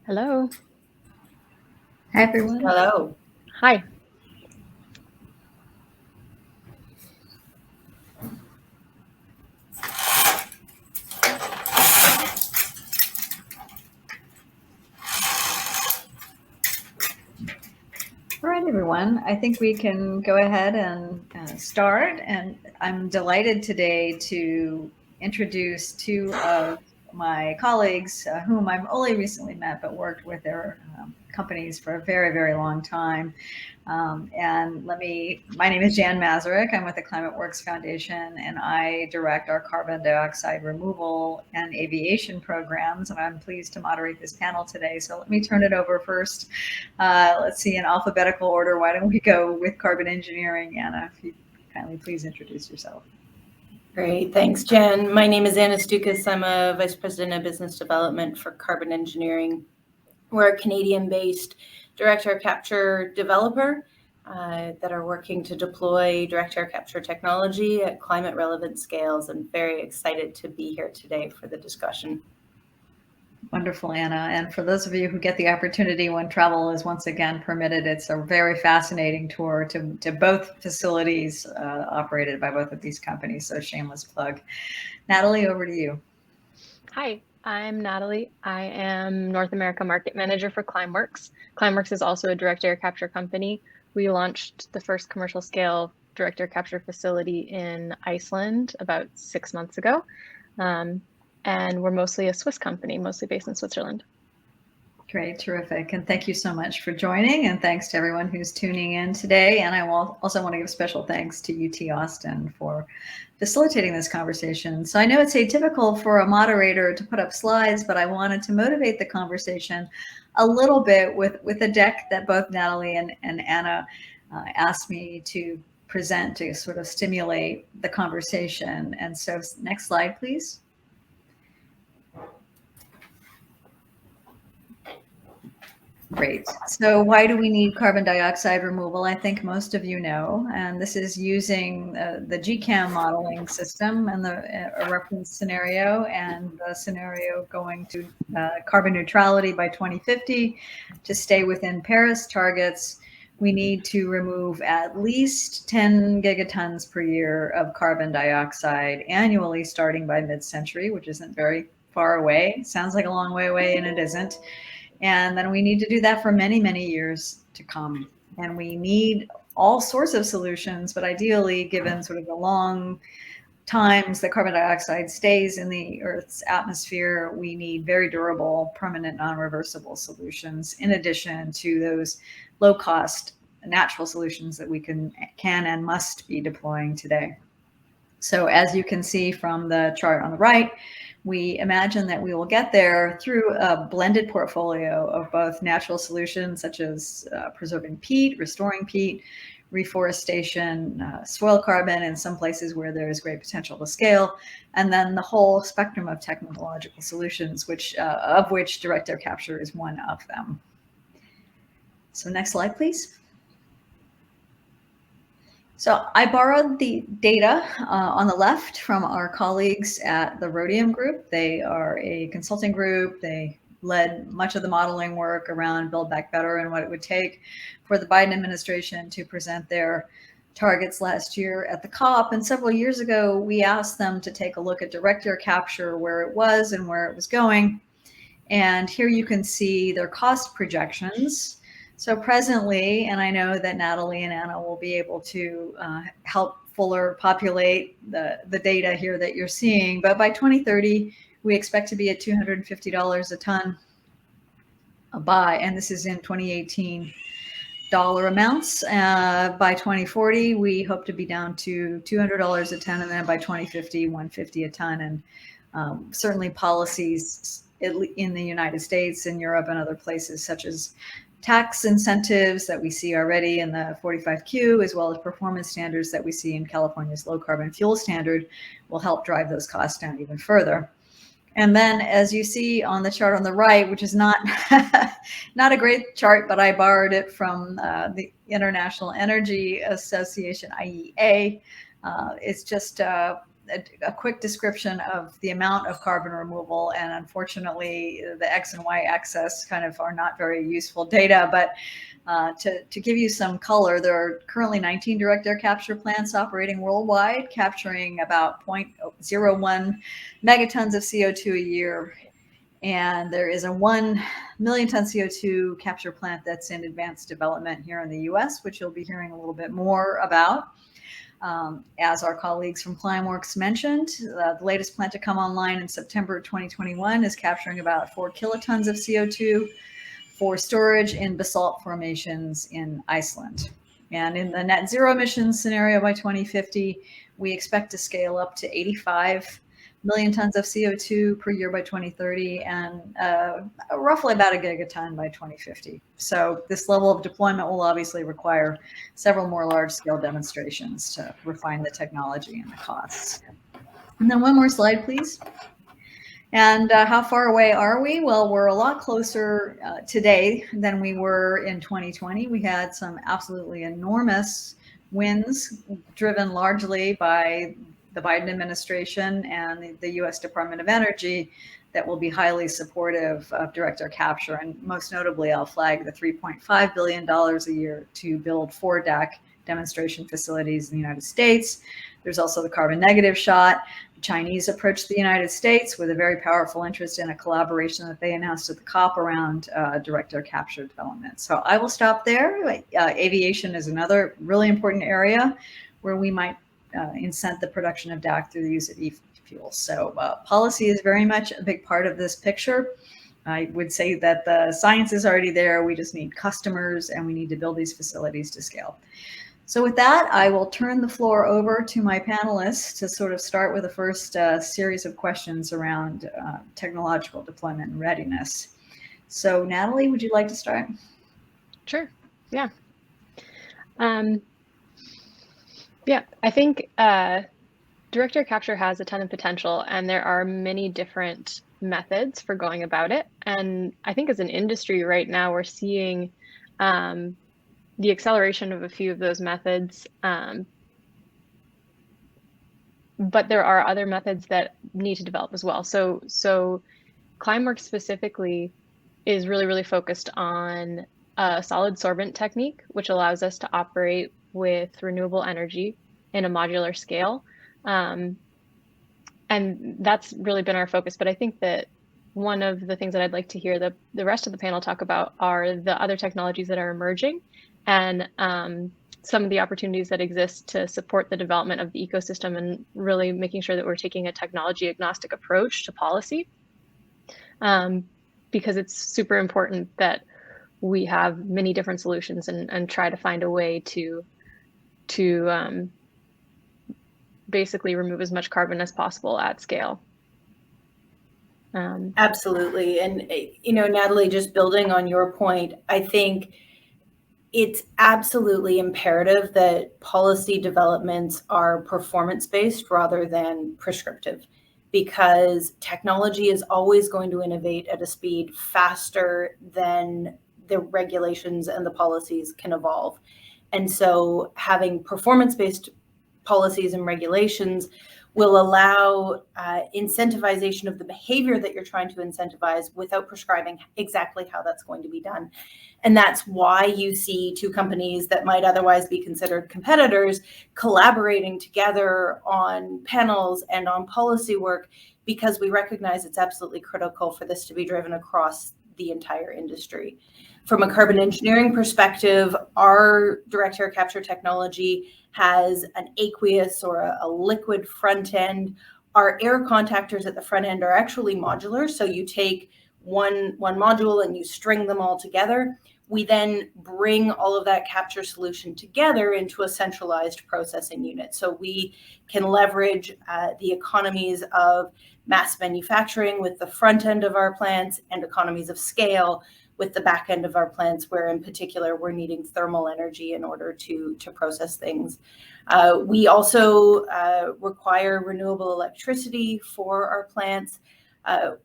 Hello. Hi, everyone. Hello. Hi. All right, everyone. I think we can go ahead and start. And I'm delighted today to introduce two of my colleagues whom I've only recently met, but worked with their companies for a very, very long time. My name is Jan Mazurek. I'm with the ClimateWorks Foundation, and I direct our carbon dioxide removal and aviation programs. And I'm pleased to moderate this panel today. So let me turn it over first. Let's see, in alphabetical order. Why don't we go with carbon engineering? Anna, if you kindly please introduce yourself. Great. Thanks, Jen. My name is Anna Stukas. I'm a Vice President of Business Development for Carbon Engineering. We're a Canadian-based direct air capture developer that are working to deploy direct air capture technology at climate-relevant scales, and very excited to be here today for the discussion. Wonderful, Anna. And for those of you who get the opportunity when travel is once again permitted, it's a very fascinating tour to both facilities operated by both of these companies. So shameless plug. Natalie, over to you. Hi, I'm Natalie. I am North America Market Manager for ClimateWorks. ClimateWorks is also a direct air capture company. We launched the first commercial scale direct air capture facility in Iceland about 6 months ago. And we're mostly a Swiss company, mostly based in Switzerland. Great, terrific. And thank you so much for joining. And thanks to everyone who's tuning in today. And I will also want to give special thanks to UT Austin for facilitating this conversation. So I know it's atypical for a moderator to put up slides, but I wanted to motivate the conversation a little bit with a deck that both Natalie and Anna asked me to present to sort of stimulate the conversation. And so next slide, please. Great. So why do we need carbon dioxide removal? I think most of you know, and this is using the GCAM modeling system and a reference scenario, and the scenario going to carbon neutrality by 2050. To stay within Paris targets, we need to remove at least 10 gigatons per year of carbon dioxide annually starting by mid-century, which isn't very far away. Sounds like a long way away, and it isn't. And then we need to do that for many, many years to come. And we need all sorts of solutions, but ideally, given sort of the long times that carbon dioxide stays in the Earth's atmosphere, we need very durable, permanent, non-reversible solutions, in addition to those low-cost natural solutions that we can and must be deploying today. So as you can see from the chart on the right, we imagine that we will get there through a blended portfolio of both natural solutions, such as preserving peat, restoring peat, reforestation, soil carbon in some places where there is great potential to scale, and then the whole spectrum of technological solutions, of which direct air capture is one of them. So next slide, please. So I borrowed the data on the left from our colleagues at the Rhodium Group. They are a consulting group. They led much of the modeling work around Build Back Better and what it would take for the Biden administration to present their targets last year at the COP. And several years ago, we asked them to take a look at direct air capture, where it was and where it was going. And here you can see their cost projections. So presently, and I know that Natalie and Anna will be able to help fuller populate the data here that you're seeing, but by 2030, we expect to be at $250 a ton by, and this is in 2018 dollar amounts. By 2040, we hope to be down to $200 a ton, and then by 2050, $150 a ton. And certainly policies in the United States and Europe and other places, such as tax incentives that we see already in the 45Q, as well as performance standards that we see in California's low carbon fuel standard, will help drive those costs down even further. And then, as you see on the chart on the right, which is not not a great chart, but I borrowed it from the International Energy Association, IEA. It's just a quick description of the amount of carbon removal, and unfortunately the X and Y axis kind of are not very useful data, but to give you some color, there are currently 19 direct air capture plants operating worldwide, capturing about 0.01 megatons of CO2 a year. And there is a 1 million ton CO2 capture plant that's in advanced development here in the US, which you'll be hearing a little bit more about. As our colleagues from ClimateWorks mentioned, the latest plant to come online in September 2021 is capturing about 4 kilotons of CO2 for storage in basalt formations in Iceland. And in the net zero emissions scenario by 2050, we expect to scale up to 85 million tons of CO2 per year by 2030 and roughly about a gigaton by 2050. So this level of deployment will obviously require several more large-scale demonstrations to refine the technology and the costs. And then one more slide, please. And how far away are we? Well, we're a lot closer today than we were in 2020. We had some absolutely enormous wins driven largely by the Biden administration and the US Department of Energy that will be highly supportive of direct air capture. And most notably, I'll flag the $3.5 billion a year to build 4 DAC demonstration facilities in the United States. There's also the carbon negative shot. The Chinese approached the United States with a very powerful interest in a collaboration that they announced at the COP around direct air capture development. So I will stop there. Aviation is another really important area where we might incent the production of DAC through the use of e-fuels. So policy is very much a big part of this picture. I would say that the science is already there. We just need customers and we need to build these facilities to scale. So with that, I will turn the floor over to my panelists to sort of start with the first series of questions around technological deployment and readiness. So Natalie, would you like to start? Sure, yeah. Yeah, I think direct air capture has a ton of potential, and there are many different methods for going about it. And I think as an industry right now, we're seeing the acceleration of a few of those methods, but there are other methods that need to develop as well. So ClimateWorks specifically is really focused on a solid sorbent technique, which allows us to operate with renewable energy in a modular scale. And that's really been our focus. But I think that one of the things that I'd like to hear the rest of the panel talk about are the other technologies that are emerging and some of the opportunities that exist to support the development of the ecosystem and really making sure that we're taking a technology agnostic approach to policy. Because it's super important that we have many different solutions and try to find a way to basically remove as much carbon as possible at scale. Absolutely. And, Natalie, just building on your point, I think it's absolutely imperative that policy developments are performance-based rather than prescriptive, because technology is always going to innovate at a speed faster than the regulations and the policies can evolve. And so having performance-based policies and regulations will allow incentivization of the behavior that you're trying to incentivize without prescribing exactly how that's going to be done. And that's why you see 2 companies that might otherwise be considered competitors collaborating together on panels and on policy work, because we recognize it's absolutely critical for this to be driven across the entire industry. From a carbon engineering perspective, our direct air capture technology has an aqueous or a liquid front end. Our air contactors at the front end are actually modular. So you take one module and you string them all together. We then bring all of that capture solution together into a centralized processing unit. So we can leverage the economies of mass manufacturing with the front end of our plants and economies of scale with the back end of our plants, where in particular we're needing thermal energy in order to process things. We also require renewable electricity for our plants.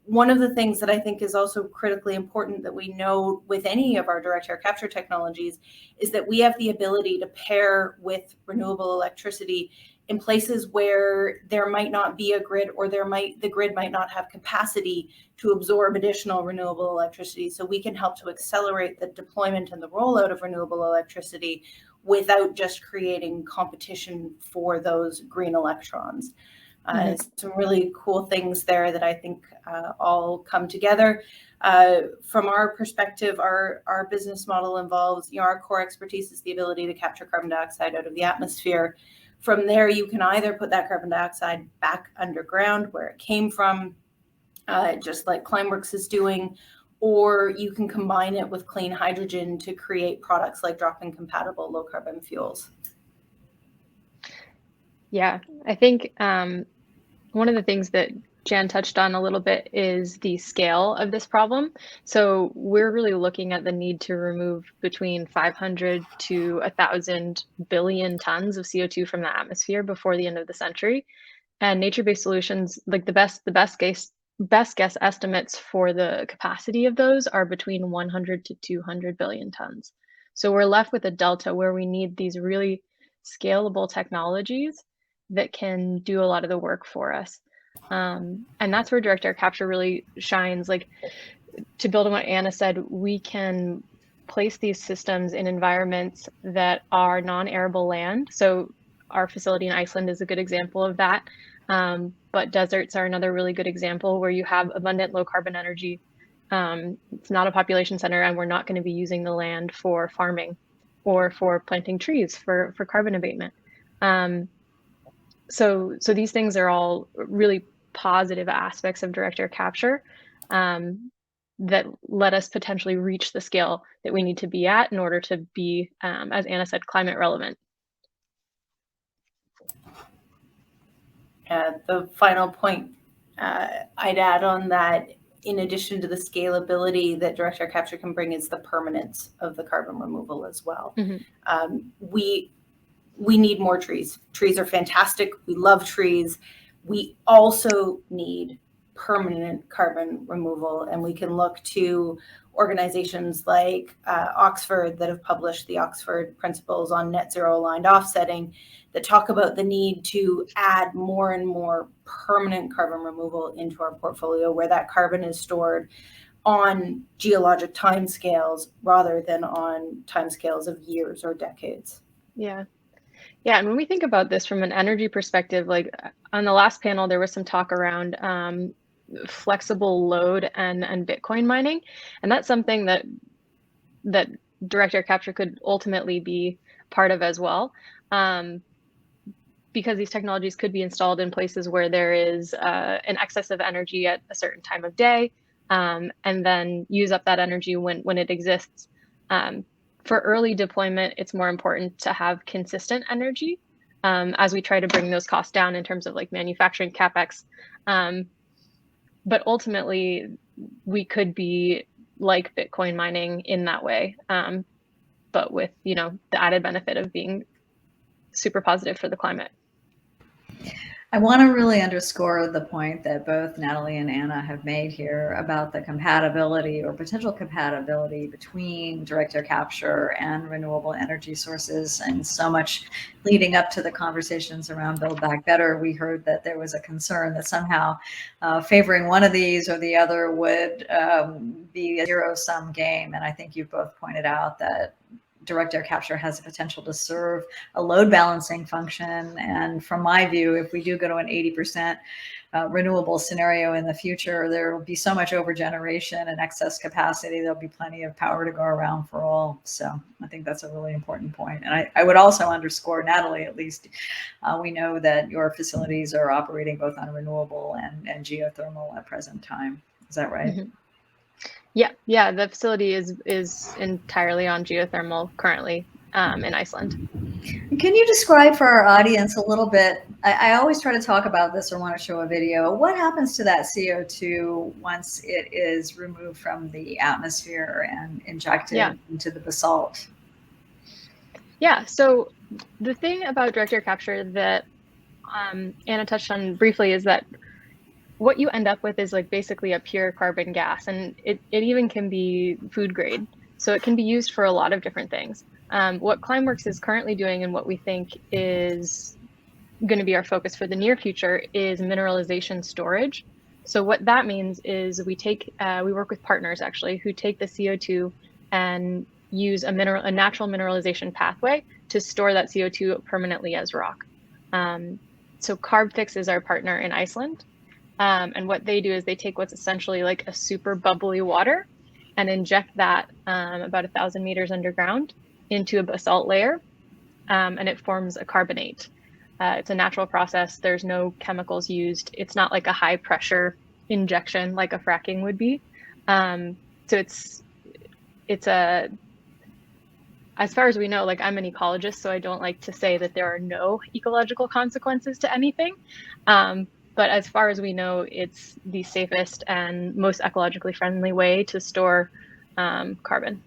One of the things that I think is also critically important that we know with any of our direct air capture technologies is that we have the ability to pair with renewable electricity in places where there might not be a grid, or the grid might not have capacity to absorb additional renewable electricity. So we can help to accelerate the deployment and the rollout of renewable electricity without just creating competition for those green electrons. Some really cool things there that I think all come together. From our perspective, our business model involves, our core expertise is the ability to capture carbon dioxide out of the atmosphere. From there, you can either put that carbon dioxide back underground where it came from, just like ClimateWorks is doing, or you can combine it with clean hydrogen to create products like drop-in compatible low carbon fuels. Yeah, I think one of the things that Jan touched on a little bit is the scale of this problem. So we're really looking at the need to remove between 500 to 1,000 billion tons of CO2 from the atmosphere before the end of the century. And nature-based solutions, like the best guess estimates for the capacity of those are between 100 to 200 billion tons. So we're left with a delta where we need these really scalable technologies that can do a lot of the work for us. And that's where direct air capture really shines. Like, to build on what Anna said, we can place these systems in environments that are non-arable land. So our facility in Iceland is a good example of that. But deserts are another really good example where you have abundant low carbon energy. It's not a population center, and we're not going to be using the land for farming or for planting trees for carbon abatement. So these things are all really positive aspects of direct air capture that let us potentially reach the scale that we need to be at in order to be, as Anna said, climate relevant. The final point I'd add on that, in addition to the scalability that direct air capture can bring, is the permanence of the carbon removal as well. We need more trees. Trees are fantastic. We love trees. We also need permanent carbon removal, and we can look to organizations like Oxford that have published the Oxford Principles on Net Zero Aligned Offsetting that talk about the need to add more and more permanent carbon removal into our portfolio, where that carbon is stored on geologic timescales rather than on timescales of years or decades. Yeah, and when we think about this from an energy perspective, like on the last panel, there was some talk around flexible load and Bitcoin mining, and that's something that direct air capture could ultimately be part of as well, because these technologies could be installed in places where there is an excess of energy at a certain time of day, and then use up that energy when it exists. For early deployment, it's more important to have consistent energy as we try to bring those costs down in terms of like manufacturing capex. But ultimately, we could be like Bitcoin mining in that way, but with the added benefit of being super positive for the climate. I want to really underscore the point that both Natalie and Anna have made here about the compatibility or potential compatibility between direct air capture and renewable energy sources. And so much leading up to the conversations around Build Back Better, we heard that there was a concern that somehow favoring one of these or the other would be a zero-sum game. And I think you've both pointed out that direct air capture has the potential to serve a load balancing function. And from my view, if we do go to an 80% renewable scenario in the future, there will be so much overgeneration and excess capacity. There'll be plenty of power to go around for all. So I think that's a really important point. And I would also underscore, Natalie, at least, we know that your facilities are operating both on renewable and geothermal at present time. Is that right? Mm-hmm. Yeah, the facility is entirely on geothermal currently in Iceland. Can you describe for our audience a little bit, I always try to talk about this or want to show a video, what happens to that CO2 once it is removed from the atmosphere and injected into the basalt? Yeah, so the thing about direct air capture that Anna touched on briefly is that what you end up with is like basically a pure carbon gas, and it even can be food grade. So it can be used for a lot of different things. What ClimateWorks is currently doing and what we think is going to be our focus for the near future is mineralization storage. So what that means is we work with partners actually who take the CO2 and use a natural mineralization pathway to store that CO2 permanently as rock. So CarbFix is our partner in Iceland. And what they do is they take what's essentially like a super bubbly water and inject that about 1,000 meters underground into a basalt layer, and it forms a carbonate. It's a natural process. There's no chemicals used. It's not like a high pressure injection like a fracking would be. So it's a, as far as we know, like I'm an ecologist, so I don't like to say that there are no ecological consequences to anything. But as far as we know, it's the safest and most ecologically friendly way to store carbon.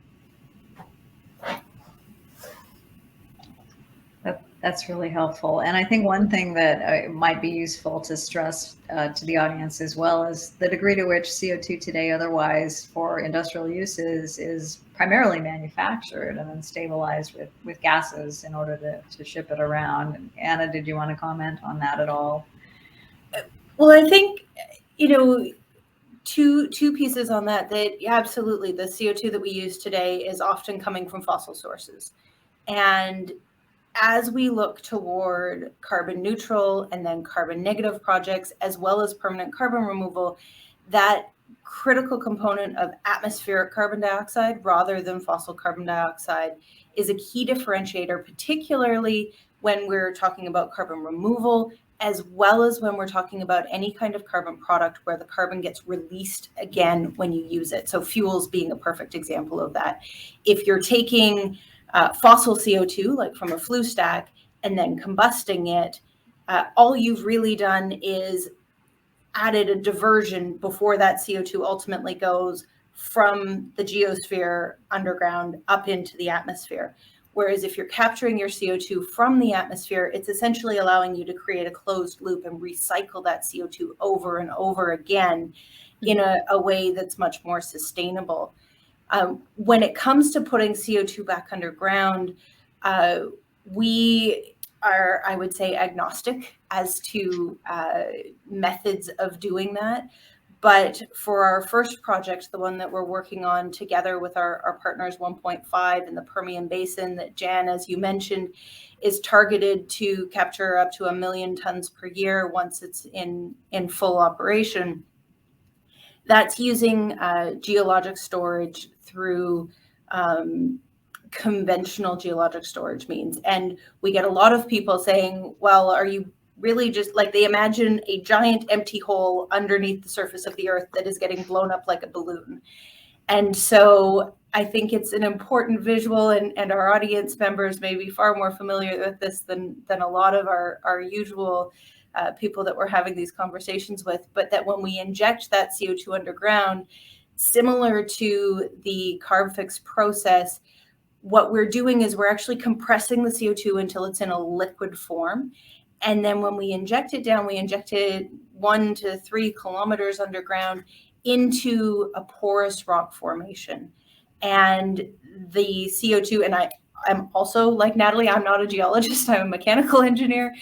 That's really helpful. And I think one thing that might be useful to stress to the audience as well is the degree to which CO2 today otherwise for industrial uses is primarily manufactured and then stabilized with gases in order to ship it around. Anna, did you want to comment on that at all? Well, I think, two pieces on that absolutely the CO2 that we use today is often coming from fossil sources. And as we look toward carbon neutral and then carbon negative projects, as well as permanent carbon removal, that critical component of atmospheric carbon dioxide rather than fossil carbon dioxide is a key differentiator, particularly when we're talking about carbon removal, as well as when we're talking about any kind of carbon product where the carbon gets released again when you use it. So fuels being a perfect example of that. If you're taking fossil CO2, like from a flue stack, and then combusting it, all you've really done is added a diversion before that CO2 ultimately goes from the geosphere underground up into the atmosphere. Whereas if you're capturing your CO2 from the atmosphere, it's essentially allowing you to create a closed loop and recycle that CO2 over and over again in a way that's much more sustainable. When it comes to putting CO2 back underground, we are, I would say, agnostic as to methods of doing that. But for our first project, the one that we're working on together with our partners 1.5 in the Permian Basin that Jan, as you mentioned, is targeted to capture up to 1 million tons per year once it's in full operation. That's using geologic storage through conventional geologic storage means. And we get a lot of people saying, well, are you really just like, they imagine a giant empty hole underneath the surface of the earth that is getting blown up like a balloon. And so I think it's an important visual, and our audience members may be far more familiar with this than a lot of our usual people that we're having these conversations with, but that when we inject that CO2 underground, similar to the CarbFix process, what we're doing is we're actually compressing the CO2 until it's in a liquid form. And then when we inject it down, we inject it 1 to 3 kilometers underground into a porous rock formation. And the CO2, and I'm also like Natalie, I'm not a geologist, I'm a mechanical engineer.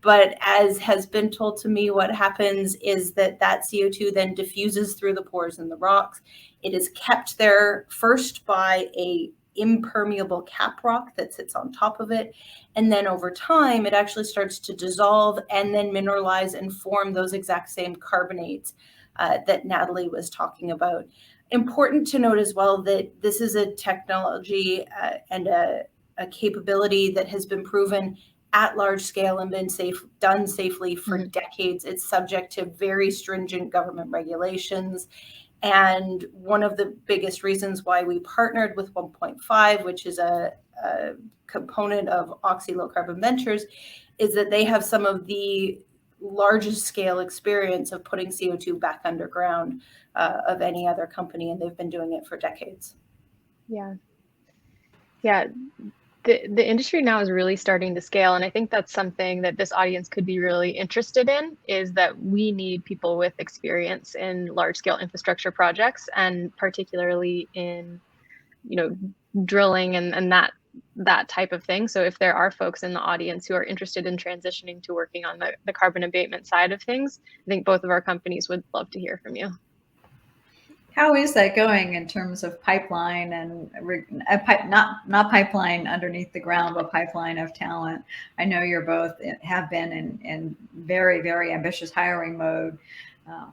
But as has been told to me, what happens is that CO2 then diffuses through the pores in the rocks. It is kept there first by a impermeable cap rock that sits on top of it. And then over time, it actually starts to dissolve and then mineralize and form those exact same carbonates that Natalie was talking about. Important to note as well that this is a technology and a capability that has been proven at large scale and been done safely for decades. It's subject to very stringent government regulations. And one of the biggest reasons why we partnered with 1.5, which is a component of Oxy Low Carbon Ventures, is that they have some of the largest scale experience of putting CO2 back underground of any other company, and they've been doing it for decades. Yeah. The industry now is really starting to scale, and I think that's something that this audience could be really interested in, is that we need people with experience in large-scale infrastructure projects, and particularly in, drilling and that that type of thing. So if there are folks in the audience who are interested in transitioning to working on the carbon abatement side of things, I think both of our companies would love to hear from you. How is that going in terms of pipeline and not pipeline underneath the ground, but pipeline of talent? I know you're both have been in very, very ambitious hiring mode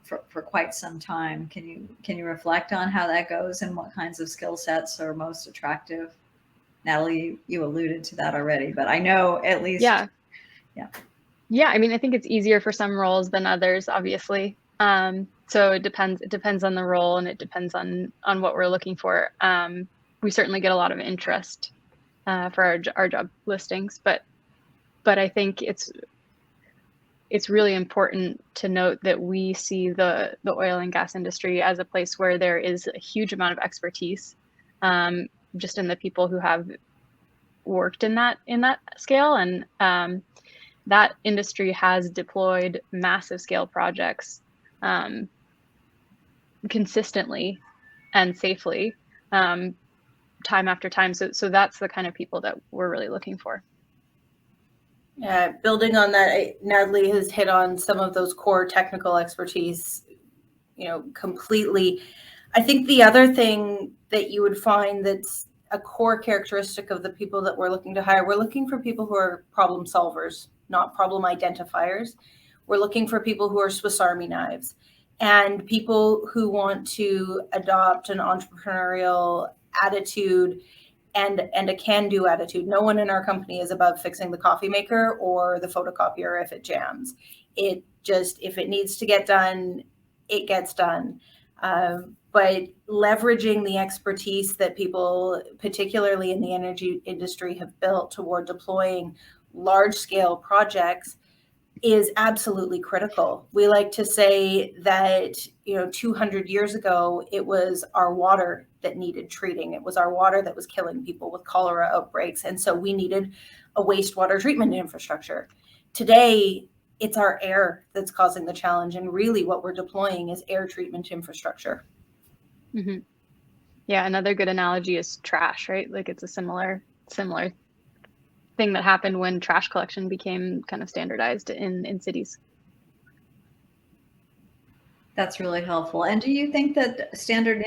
for quite some time. Can you reflect on how that goes and what kinds of skill sets are most attractive? Natalie, you alluded to that already, but I know at least. Yeah. I mean, I think it's easier for some roles than others, obviously. So it depends on the role, and it depends on what we're looking for. We certainly get a lot of interest for our job listings, but I think it's really important to note that we see the oil and gas industry as a place where there is a huge amount of expertise, just in the people who have worked in that scale, and that industry has deployed massive scale projects consistently and safely, time after time. So that's the kind of people that we're really looking for. Building on that, Natalie has hit on some of those core technical expertise, completely. I think the other thing that you would find that's a core characteristic of the people that we're looking to hire, we're looking for people who are problem solvers, not problem identifiers. We're looking for people who are Swiss Army knives, and people who want to adopt an entrepreneurial attitude and a can-do attitude. No one in our company is above fixing the coffee maker or the photocopier if it jams. It just, if it needs to get done, it gets done. But leveraging the expertise that people, particularly in the energy industry, have built toward deploying large-scale projects is absolutely critical. We like to say that, 200 years ago, it was our water that needed treating. It was our water that was killing people with cholera outbreaks. And so we needed a wastewater treatment infrastructure. Today, it's our air that's causing the challenge. And really what we're deploying is air treatment infrastructure. Mm-hmm. Yeah, another good analogy is trash, right? Like it's a similar thing that happened when trash collection became kind of standardized in cities. That's really helpful. And do you think that standard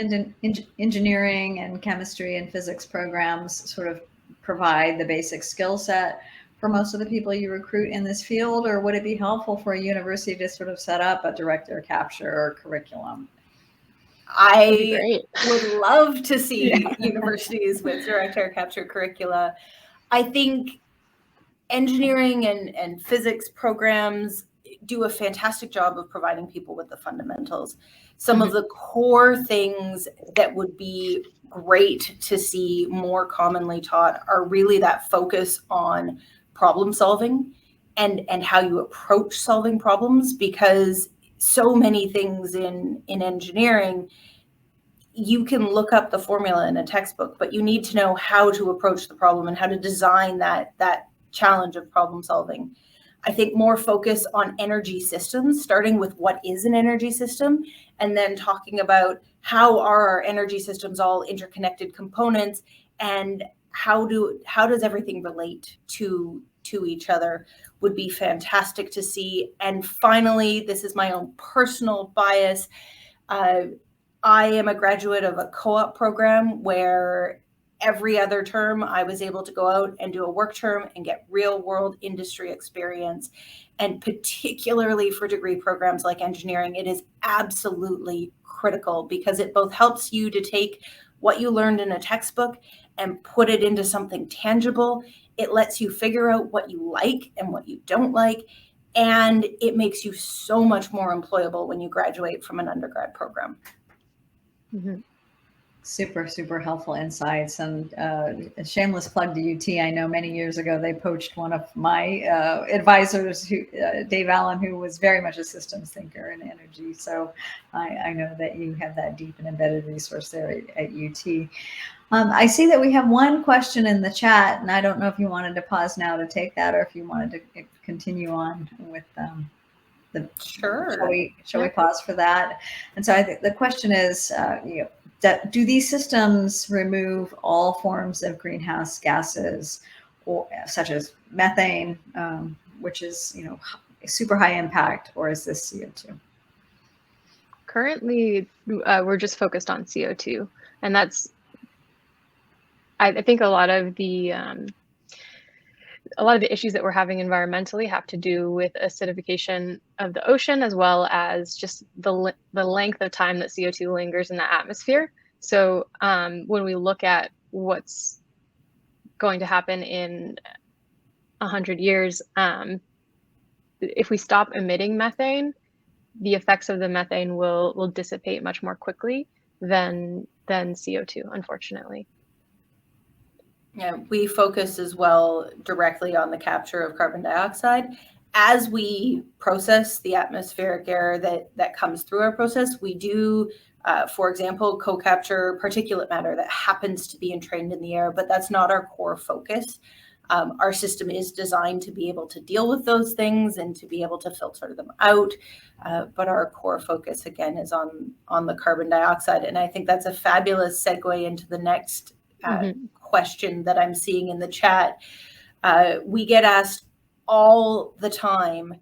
engineering and chemistry and physics programs sort of provide the basic skill set for most of the people you recruit in this field, or would it be helpful for a university to sort of set up a direct air capture curriculum? I would love to see universities with direct air capture curricula. I think engineering and physics programs do a fantastic job of providing people with the fundamentals. Some of the core things that would be great to see more commonly taught are really that focus on problem solving and how you approach solving problems, because so many things in engineering, you can look up the formula in a textbook, but you need to know how to approach the problem and how to design that challenge of problem solving. I think more focus on energy systems, starting with what is an energy system, and then talking about how are our energy systems all interconnected components, and how does everything relate to each other, would be fantastic to see. And finally, this is my own personal bias. I am a graduate of a co-op program where every other term I was able to go out and do a work term and get real world industry experience. And particularly for degree programs like engineering, it is absolutely critical, because it both helps you to take what you learned in a textbook and put it into something tangible. It lets you figure out what you like and what you don't like. And it makes you so much more employable when you graduate from an undergrad program. Mm-hmm. Super, super helpful insights. And a shameless plug to UT. I know many years ago they poached one of my advisors, Dave Allen, who was very much a systems thinker in energy. So I know that you have that deep and embedded resource there at UT. I see that we have one question in the chat, and I don't know if you wanted to pause now to take that, or if you wanted to continue on with Sure. Shall we pause for that? And so I think the question is, do these systems remove all forms of greenhouse gases, or such as methane, which is, you know, super high impact, or is this CO2? Currently, we're just focused on CO2, and that's, I think a lot of the issues that we're having environmentally have to do with acidification of the ocean, as well as just the length of time that CO2 lingers in the atmosphere. So when we look at what's going to happen in 100 years, if we stop emitting methane, the effects of the methane will dissipate much more quickly than CO2, unfortunately. Yeah, we focus as well directly on the capture of carbon dioxide. As we process the atmospheric air that comes through our process, we do, for example, co-capture particulate matter that happens to be entrained in the air, but that's not our core focus. Our system is designed to be able to deal with those things and to be able to filter them out. But our core focus, again, is on the carbon dioxide. And I think that's a fabulous segue into the next question that I'm seeing in the chat. We get asked all the time,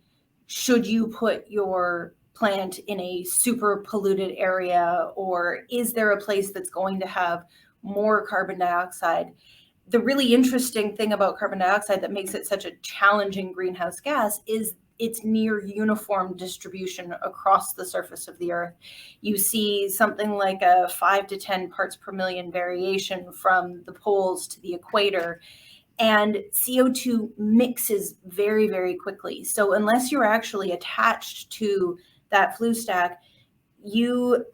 should you put your plant in a super polluted area, or is there a place that's going to have more carbon dioxide? The really interesting thing about carbon dioxide that makes it such a challenging greenhouse gas is its near uniform distribution across the surface of the earth. You see something like a 5 to 10 parts per million variation from the poles to the equator, and CO2 mixes very, very quickly. So unless you're actually attached to that flue stack, you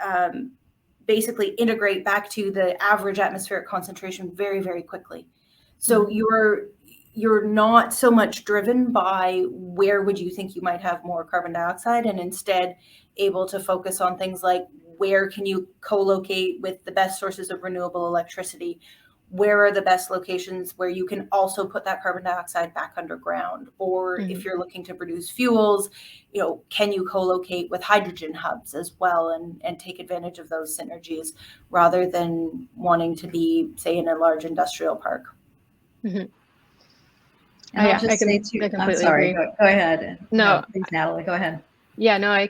basically integrate back to the average atmospheric concentration very, very quickly. So you're not so much driven by where would you think you might have more carbon dioxide, and instead able to focus on things like where can you co-locate with the best sources of renewable electricity? Where are the best locations where you can also put that carbon dioxide back underground? Or if you're looking to produce fuels, you know, can you co-locate with hydrogen hubs as well and take advantage of those synergies rather than wanting to be, say, in a large industrial park? And I'll just say too, I'm sorry, go ahead. No, please, Natalie, go ahead. Yeah, no, I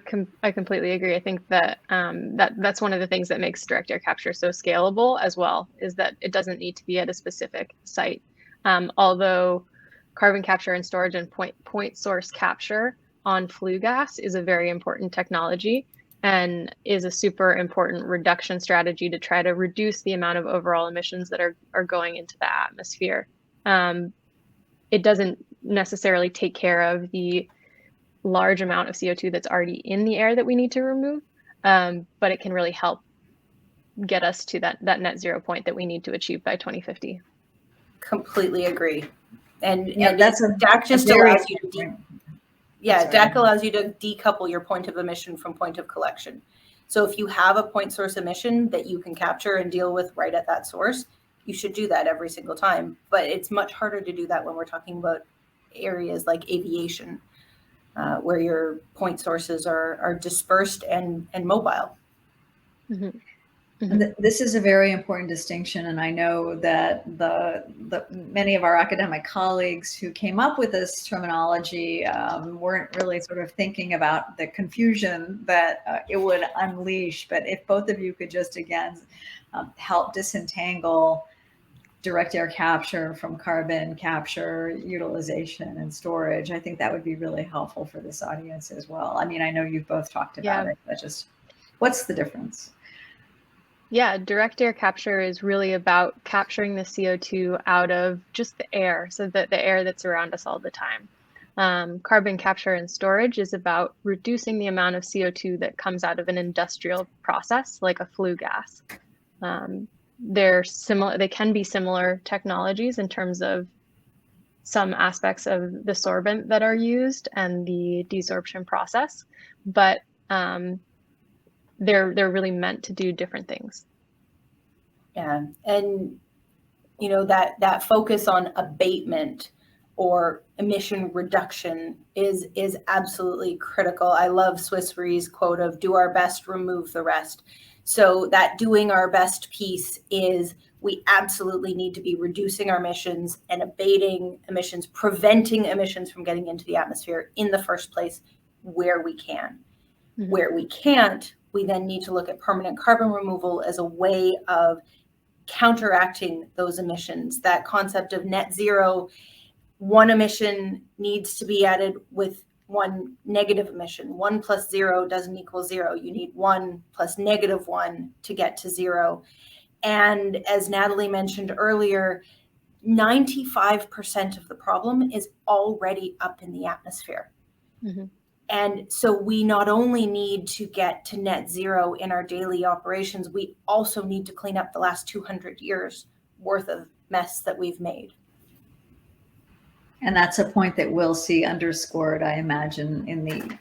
completely agree. I think that that's one of the things that makes direct air capture so scalable as well, is that it doesn't need to be at a specific site. Although carbon capture and storage and point source capture on flue gas is a very important technology and is a super important reduction strategy to try to reduce the amount of overall emissions that are going into the atmosphere. It doesn't necessarily take care of the large amount of CO2 that's already in the air that we need to remove, but it can really help get us to that net zero point that we need to achieve by 2050. Completely agree. And that's DAC just allows you to DAC allows you to decouple your point of emission from point of collection. So if you have a point source emission that you can capture and deal with right at that source, you should do that every single time. But it's much harder to do that when we're talking about areas like aviation, where your point sources are dispersed and mobile. This is a very important distinction, and I know that the many of our academic colleagues who came up with this terminology weren't really sort of thinking about the confusion that it would unleash. But if both of you could just again help disentangle direct air capture from carbon capture, utilization, and storage, I think that would be really helpful for this audience as well. I mean, I know you've both talked about it, but just what's the difference? Yeah, direct air capture is really about capturing the CO2 out of just the air, so that the air that's around us all the time. Carbon capture and storage is about reducing the amount of CO2 that comes out of an industrial process, like a flue gas. They're similar, they can be similar technologies in terms of some aspects of the sorbent that are used and the desorption process, but they're really meant to do different things. Yeah, and you know that focus on abatement or emission reduction is absolutely critical. I love Swiss Re's quote of "do our best, remove the rest." So that doing our best piece is we absolutely need to be reducing our emissions and abating emissions, preventing emissions from getting into the atmosphere in the first place where we can. Mm-hmm. Where we can't, we then need to look at permanent carbon removal as a way of counteracting those emissions. That concept of net zero, one emission needs to be added with one negative emission. 1 + 0 doesn't equal 0. You need 1 + -1 to get to 0. And as Natalie mentioned earlier, 95% of the problem is already up in the atmosphere. Mm-hmm. And so we not only need to get to net zero in our daily operations, we also need to clean up the last 200 years worth of mess that we've made. And that's a point that we'll see underscored, I imagine, in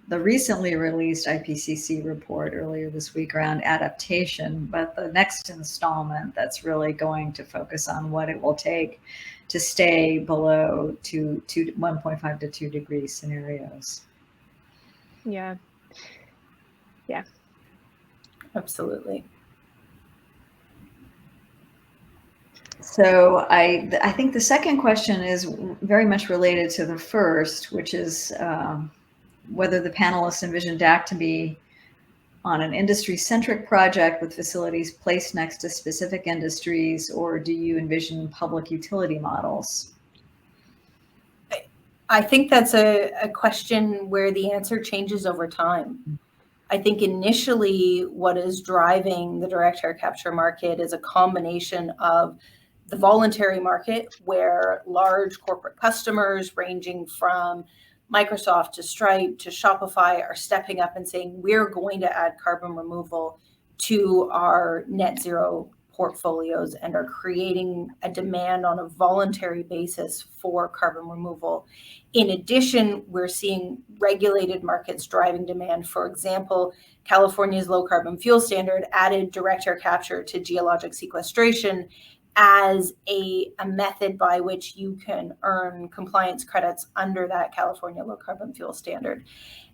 the recently released IPCC report earlier this week around adaptation, but the next installment that's really going to focus on what it will take to stay below 1.5 to 2 degree scenarios. Yeah. Yeah. Absolutely. So I think the second question is very much related to the first, which is whether the panelists envision DAC to be on an industry-centric project with facilities placed next to specific industries, or do you envision public utility models? I think that's a question where the answer changes over time. I think initially what is driving the direct air capture market is a combination of the voluntary market, where large corporate customers ranging from Microsoft to Stripe to Shopify are stepping up and saying, we're going to add carbon removal to our net zero portfolios, and are creating a demand on a voluntary basis for carbon removal. In addition, we're seeing regulated markets driving demand. For example, California's low carbon fuel standard added direct air capture to geologic sequestration as a method by which you can earn compliance credits under that California low carbon fuel standard.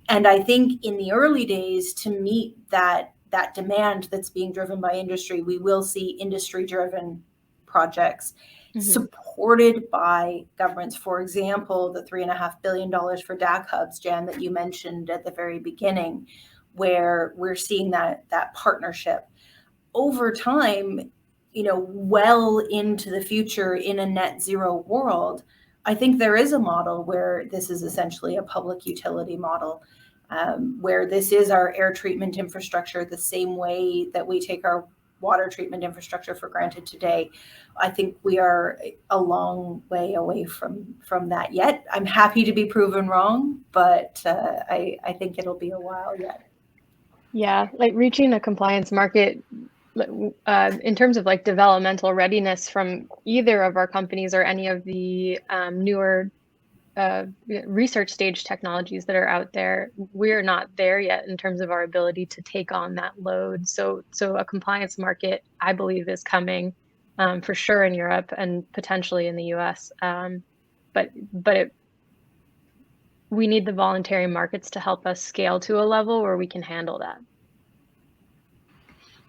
And I think in the early days, to meet that demand that's being driven by industry, we will see industry-driven projects supported by governments. For example, the $3.5 billion for DAC hubs, Jan, that you mentioned at the very beginning, where we're seeing that partnership. Over time, well into the future in a net zero world, I think there is a model where this is essentially a public utility model, where this is our air treatment infrastructure, the same way that we take our water treatment infrastructure for granted today. I think we are a long way away from that yet. I'm happy to be proven wrong, but I think it'll be a while yet. Yeah, like reaching a compliance market in terms of like developmental readiness from either of our companies or any of the newer research stage technologies that are out there, we're not there yet in terms of our ability to take on that load. So a compliance market, I believe, is coming for sure in Europe and potentially in the US. We need the voluntary markets to help us scale to a level where we can handle that.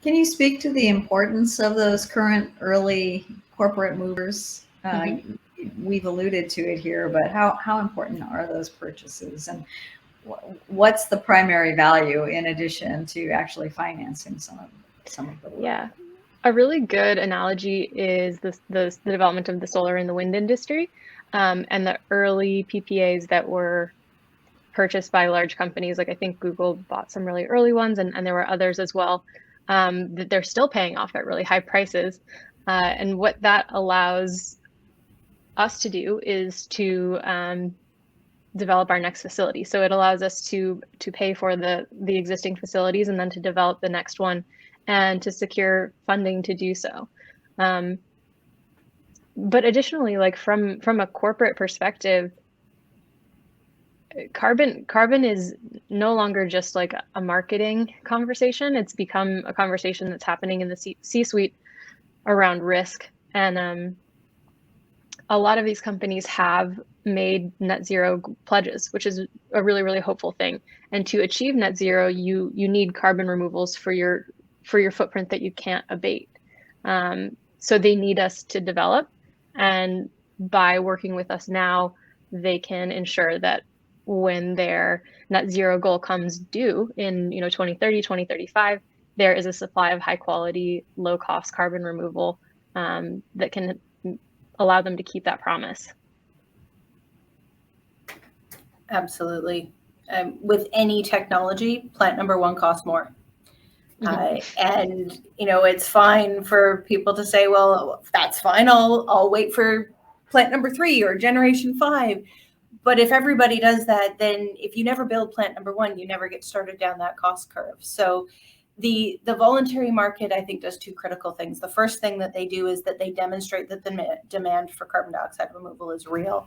Can you speak to the importance of those current early corporate movers? We've alluded to it here, but how important are those purchases, and what's the primary value in addition to actually financing some of the work? Yeah, a really good analogy is the development of the solar and the wind industry, and the early PPAs that were purchased by large companies. Like I think Google bought some really early ones, and there were others as well. That they're still paying off at really high prices. And what that allows us to do is to develop our next facility. So it allows us to pay for the existing facilities and then to develop the next one and to secure funding to do so. But additionally, like from a corporate perspective, carbon is no longer just like a marketing conversation. It's become a conversation that's happening in the C-suite around risk. And a lot of these companies have made net zero pledges, which is a really, really hopeful thing. And to achieve net zero, you need carbon removals for your for your footprint that you can't abate. So they need us to develop, and by working with us now, they can ensure that when their net zero goal comes due in 2030, 2035, there is a supply of high quality, low cost carbon removal that can allow them to keep that promise. Absolutely. With any technology, plant number one costs more. And it's fine for people to say, well, that's fine, I'll wait for plant number 3 or generation 5. But if everybody does that, then if you never build plant number 1, you never get started down that cost curve. So the voluntary market, I think, does 2 critical things. The first thing that they do is that they demonstrate that the demand for carbon dioxide removal is real.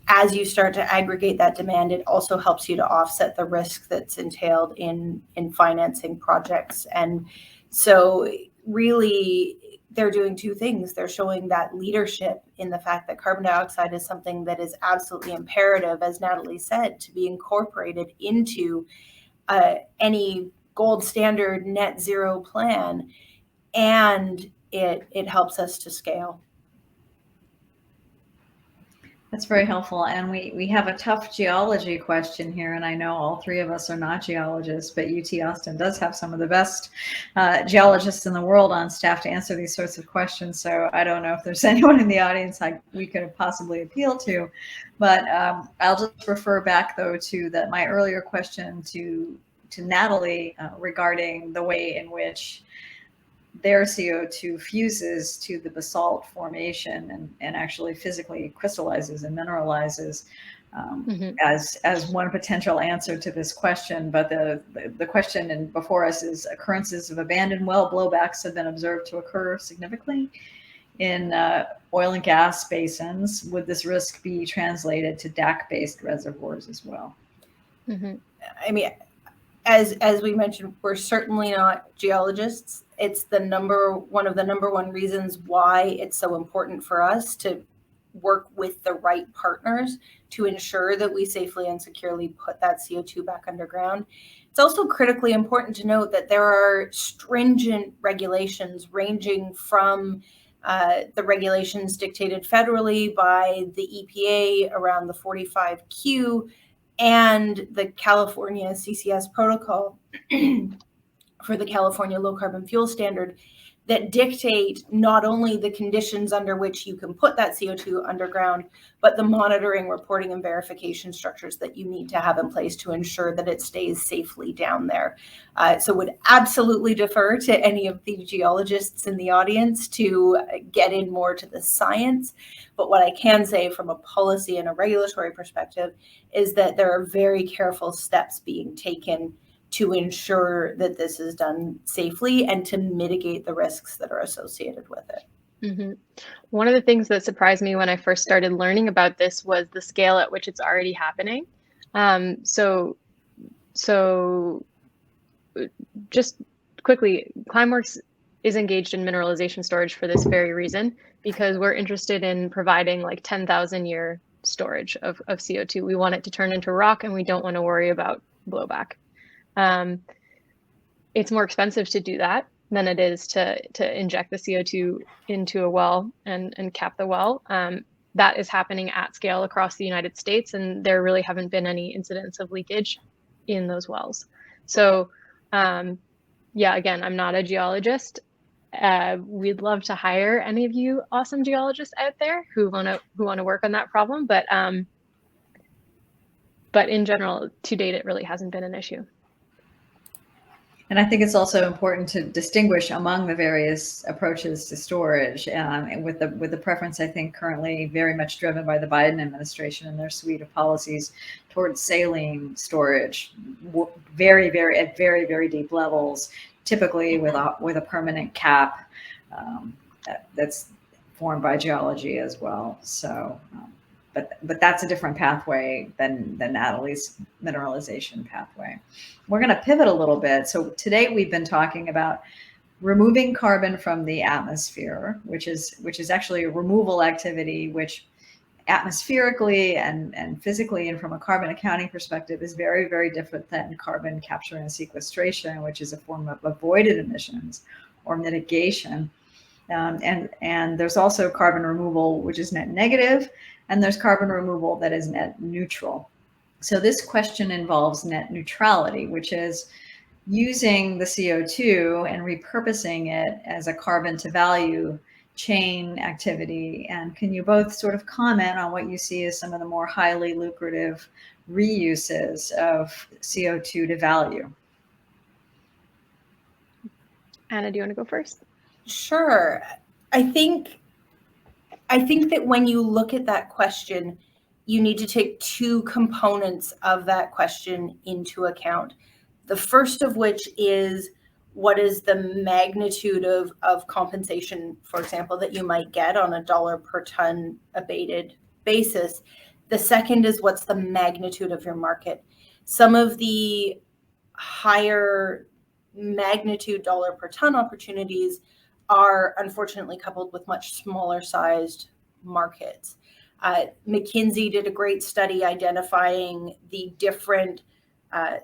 As you start to aggregate that demand, it also helps you to offset the risk that's entailed in financing projects. And so really, they're doing 2 things. They're showing that leadership in the fact that carbon dioxide is something that is absolutely imperative, as Natalie said, to be incorporated into any gold standard net zero plan. And it helps us to scale. That's very helpful. And we have a tough geology question here. And I know all 3 of us are not geologists, but UT Austin does have some of the best geologists in the world on staff to answer these sorts of questions. So I don't know if there's anyone in the audience we could possibly appeal to. But I'll just refer back, though, to my earlier question to Natalie regarding the way in which their CO2 fuses to the basalt formation and actually physically crystallizes and mineralizes as one potential answer to this question. But the question before us is, occurrences of abandoned well blowbacks have been observed to occur significantly in oil and gas basins. Would this risk be translated to DAC-based reservoirs as well? I mean, as we mentioned, we're certainly not geologists. It's one of the number one reasons why it's so important for us to work with the right partners to ensure that we safely and securely put that CO2 back underground. It's also critically important to note that there are stringent regulations ranging from the regulations dictated federally by the EPA around the 45Q and the California CCS protocol for the California Low Carbon Fuel Standard that dictate not only the conditions under which you can put that CO2 underground, but the monitoring, reporting, and verification structures that you need to have in place to ensure that it stays safely down there. So would absolutely defer to any of the geologists in the audience to get in more to the science. But what I can say from a policy and a regulatory perspective is that there are very careful steps being taken to ensure that this is done safely and to mitigate the risks that are associated with it. One of the things that surprised me when I first started learning about this was the scale at which it's already happening. So just quickly, ClimateWorks is engaged in mineralization storage for this very reason, because we're interested in providing like 10,000 year storage of CO2. We want it to turn into rock, and we don't want to worry about blowback. It's more expensive to do that than it is to inject the CO2 into a well and cap the well. That is happening at scale across the United States, and there really haven't been any incidents of leakage in those wells. So yeah, again, I'm not a geologist. We'd love to hire any of you awesome geologists out there who want to work on that problem, but in general, to date, it really hasn't been an issue. And I think it's also important to distinguish among the various approaches to storage, and with the preference, I think, currently very much driven by the Biden administration and their suite of policies towards saline storage, very, very deep levels, typically with a permanent cap that's formed by geology as well. So, but that's a different pathway than Natalie's mineralization pathway. We're going to pivot a little bit. So today we've been talking about removing carbon from the atmosphere, which is actually a removal activity which atmospherically and physically and from a carbon accounting perspective is very, very different than carbon capture and sequestration, which is a form of avoided emissions or mitigation. And there's also carbon removal, which is net negative, and there's carbon removal that is net neutral. So this question involves net neutrality, which is using the CO2 and repurposing it as a carbon to value chain activity. And can you both sort of comment on what you see as some of the more highly lucrative reuses of CO2 to value? Anna, do you want to go first? Sure. I think that when you look at that question, you need to take two components of that question into account. The first of which is, what is the magnitude of compensation, for example, that you might get on a dollar per ton abated basis? The second is, what's the magnitude of your market? Some of the higher magnitude dollar per ton opportunities are unfortunately coupled with much smaller sized markets. McKinsey did a great study identifying the different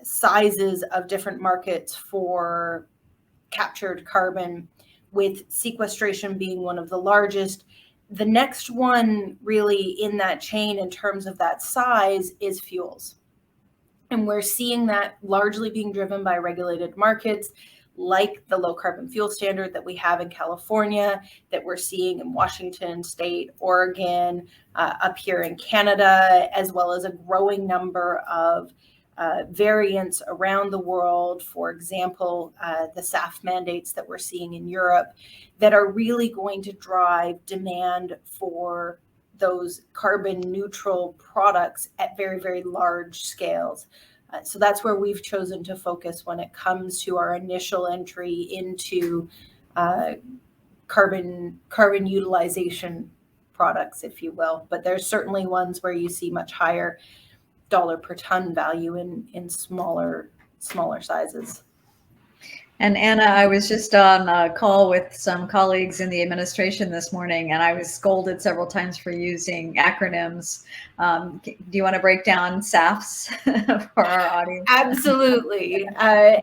sizes of different markets for captured carbon, with sequestration being one of the largest. The next one really in that chain in terms of that size is fuels. And we're seeing that largely being driven by regulated markets like the low carbon fuel standard that we have in California, that we're seeing in Washington State, Oregon, up here in Canada, as well as a growing number of variants around the world. For example, the SAF mandates that we're seeing in Europe that are really going to drive demand for those carbon neutral products at very, very large scales. So that's where we've chosen to focus when it comes to our initial entry into carbon utilization products, if you will. But there's certainly ones where you see much higher dollar per ton value in smaller sizes. And Anna, I was just on a call with some colleagues in the administration this morning, and I was scolded several times for using acronyms. Do you want to break down SAFs for our audience? Absolutely. And,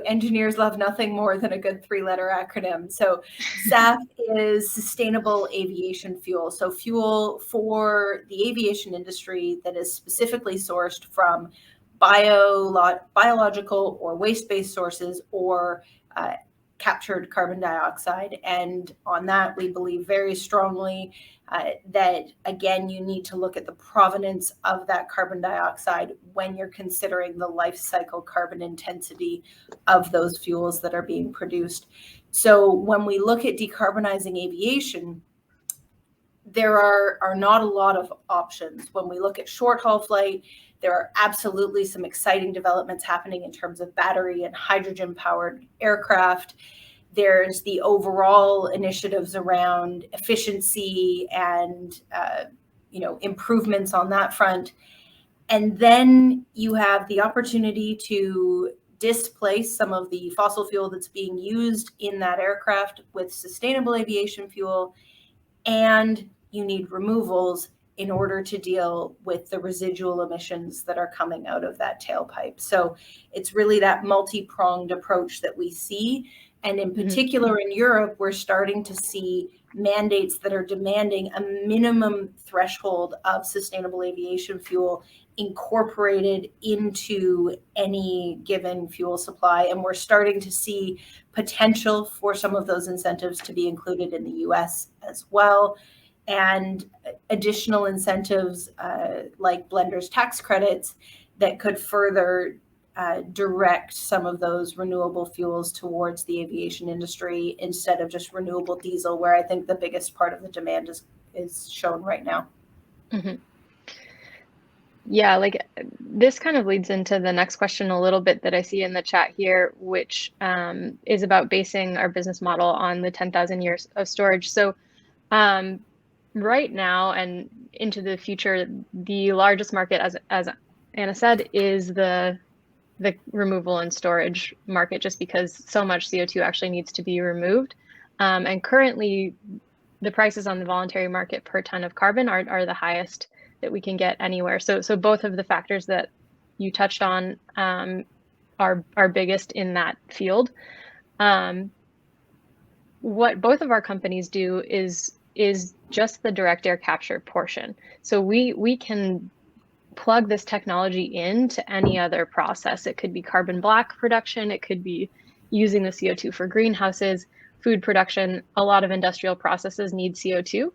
engineers love nothing more than a good 3-letter acronym. So SAF is Sustainable Aviation Fuel. So fuel for the aviation industry that is specifically sourced from biological or waste-based sources or captured carbon dioxide. And on that, we believe very strongly that, again, you need to look at the provenance of that carbon dioxide when you're considering the life cycle carbon intensity of those fuels that are being produced. So when we look at decarbonizing aviation, there are not a lot of options. When we look at short haul flight, there are absolutely some exciting developments happening in terms of battery and hydrogen powered aircraft. There's the overall initiatives around efficiency and improvements on that front. And then you have the opportunity to displace some of the fossil fuel that's being used in that aircraft with sustainable aviation fuel, and you need removals in order to deal with the residual emissions that are coming out of that tailpipe. So it's really that multi-pronged approach that we see. And in particular in Europe, we're starting to see mandates that are demanding a minimum threshold of sustainable aviation fuel incorporated into any given fuel supply. And we're starting to see potential for some of those incentives to be included in the US as well. And additional incentives like blenders tax credits that could further direct some of those renewable fuels towards the aviation industry instead of just renewable diesel, where I think the biggest part of the demand is shown right now. Mm-hmm. Yeah, like this kind of leads into the next question a little bit that I see in the chat here, which is about basing our business model on the 10,000 years of storage. So right now and into the future, the largest market, as Anna said, is the removal and storage market, just because so much CO2 actually needs to be removed. And currently, the prices on the voluntary market per ton of carbon are the highest that we can get anywhere. So both of the factors that you touched on are biggest in that field. What both of our companies do is just the direct air capture portion. So we can plug this technology into any other process. It could be carbon black production, it could be using the CO2 for greenhouses, food production. A lot of industrial processes need CO2.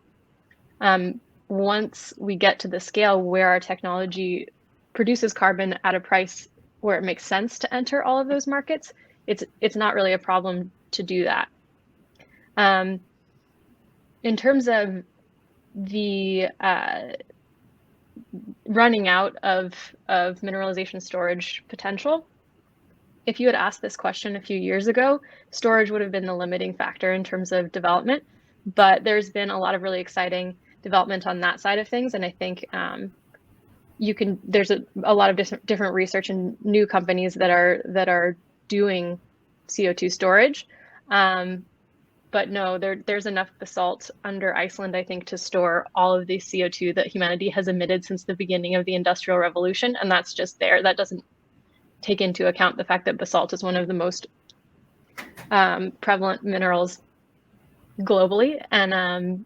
Once we get to the scale where our technology produces carbon at a price where it makes sense to enter all of those markets, it's not really a problem to do that. In terms of the running out of mineralization storage potential, if you had asked this question a few years ago, storage would have been the limiting factor in terms of development. But there's been a lot of really exciting development on that side of things, and I think there's a lot of different research and new companies that are doing CO2 storage. But no, there's enough basalt under Iceland, I think, to store all of the CO2 that humanity has emitted since the beginning of the Industrial Revolution, and that's just there. That doesn't take into account the fact that basalt is one of the most prevalent minerals globally, and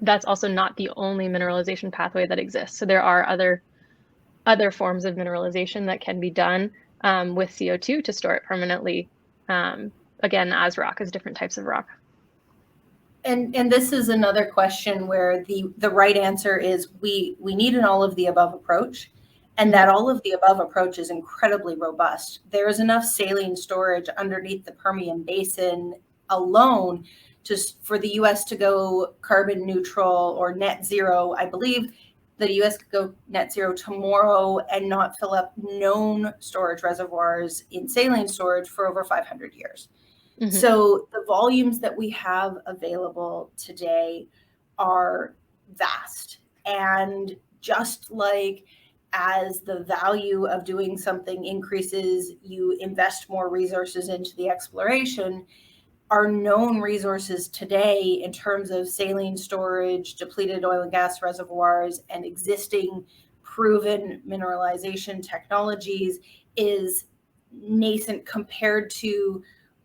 that's also not the only mineralization pathway that exists. So there are other forms of mineralization that can be done with CO2 to store it permanently, again, as rock, as different types of rock. And this is another question where the right answer is we need an all of the above approach, and that all of the above approach is incredibly robust. There is enough saline storage underneath the Permian Basin alone for the US to go carbon neutral or net zero. I believe the US could go net zero tomorrow and not fill up known storage reservoirs in saline storage for over 500 years. Mm-hmm. So the volumes that we have available today are vast. And just like as the value of doing something increases, you invest more resources into the exploration. Our known resources today in terms of saline storage, depleted oil and gas reservoirs, and existing proven mineralization technologies is nascent compared to